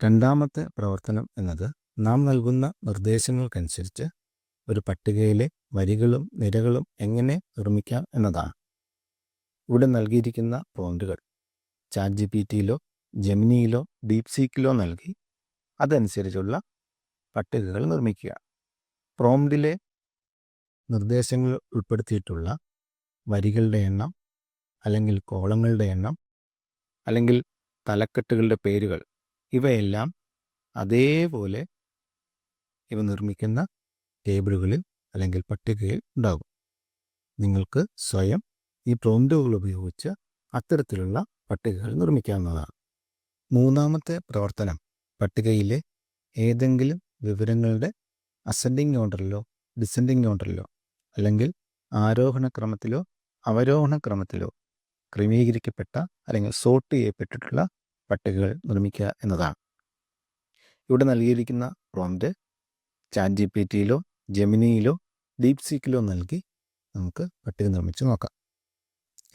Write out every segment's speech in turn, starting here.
രണ്ടാമത്തെ പ്രവർത്തനം എന്നത് നാം നൽകുന്ന നിർദ്ദേശങ്ങൾക്കനുസരിച്ച് ഒരു പട്ടികയിലെ വരികളും നിരകളും എങ്ങനെ നിർമ്മിക്കാം എന്നതാണ്. ഇവിടെ നൽകിയിരിക്കുന്ന പ്രോംപ്റ്റുകൾ ChatGPTയിലോ ജെമിനിയിലോ ഡീപ്സീക്കിലോ നൽകി അതനുസരിച്ചുള്ള പട്ടികകൾ നിർമ്മിക്കുക. പ്രോംപ്റ്റിലെ നിർദ്ദേശങ്ങൾ ഉൾപ്പെടുത്തിയിട്ടുള്ള വരികളുടെ എണ്ണം, അല്ലെങ്കിൽ കോളങ്ങളുടെ എണ്ണം, അല്ലെങ്കിൽ തലക്കെട്ടുകളുടെ പേരുകൾ, ഇവയെല്ലാം അതേപോലെ ഇവ നിർമ്മിക്കുന്ന ടേബിളുകളിൽ അല്ലെങ്കിൽ പട്ടികയിൽ ഉണ്ടാകും. നിങ്ങൾക്ക് സ്വയം ഈ പ്രോംപ്റ്റുകൾ ഉപയോഗിച്ച് അത്തരത്തിലുള്ള പട്ടികകൾ നിർമ്മിക്കാവുന്നതാണ്. മൂന്നാമത്തെ പ്രവർത്തനം പട്ടികയിലെ ഏതെങ്കിലും വിവരങ്ങളുടെ അസെൻഡിങ് ഓർഡറിലോ ഡിസെൻഡിങ് ഓർഡറിലോ അല്ലെങ്കിൽ ആരോഹണ ക്രമത്തിലോ അവരോഹണ ക്രമത്തിലോ ക്രമീകരിക്കപ്പെട്ട അല്ലെങ്കിൽ സോർട്ട് ചെയ്യപ്പെട്ടിട്ടുള്ള പട്ടികകൾ നിർമ്മിക്കുക എന്നതാണ്. ഇവിടെ നൽകിയിരിക്കുന്ന പ്രോംപ്റ്റ് ChatGPTയിലോ ജെമിനിയിലോ ഡീപ്സീക്കിലോ നൽകി നമുക്ക് പട്ടിക നിർമ്മിച്ച് നോക്കാം.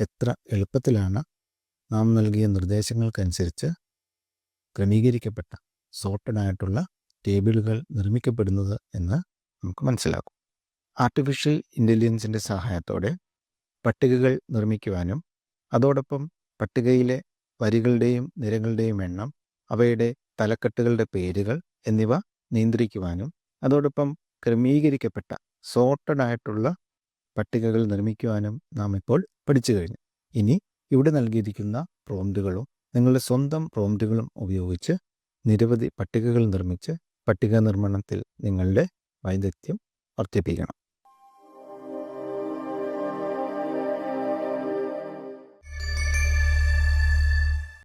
എത്ര എളുപ്പത്തിലാണ് നാം നൽകിയ നിർദ്ദേശങ്ങൾക്കനുസരിച്ച് ക്രമീകരിക്കപ്പെട്ട സോർട്ടഡ് ആയിട്ടുള്ള ടേബിളുകൾ നിർമ്മിക്കപ്പെടുന്നത് എന്ന് നമുക്ക് മനസ്സിലാക്കും. ആർട്ടിഫിഷ്യൽ ഇൻ്റലിജൻസിൻ്റെ സഹായത്തോടെ പട്ടികകൾ നിർമ്മിക്കുവാനും അതോടൊപ്പം പട്ടികയിലെ വരികളുടെയും നിരകളുടെയും എണ്ണം, അവയുടെ തലക്കെട്ടുകളുടെ പേരുകൾ എന്നിവ നിയന്ത്രിക്കുവാനും അതോടൊപ്പം ക്രമീകരിക്കപ്പെട്ട സോർട്ടഡ് ആയിട്ടുള്ള പട്ടികകൾ നിർമ്മിക്കുവാനും നാം ഇപ്പോൾ പഠിച്ചു കഴിഞ്ഞു. ഇനി ഇവിടെ നൽകിയിരിക്കുന്ന പ്രോംപ്റ്റുകളും നിങ്ങളുടെ സ്വന്തം പ്രോംപ്റ്റുകളും ഉപയോഗിച്ച് നിരവധി പട്ടികകൾ നിർമ്മിച്ച് പട്ടിക നിർമ്മാണത്തിൽ നിങ്ങളുടെ വൈദഗ്ധ്യം വർദ്ധിപ്പിക്കണം.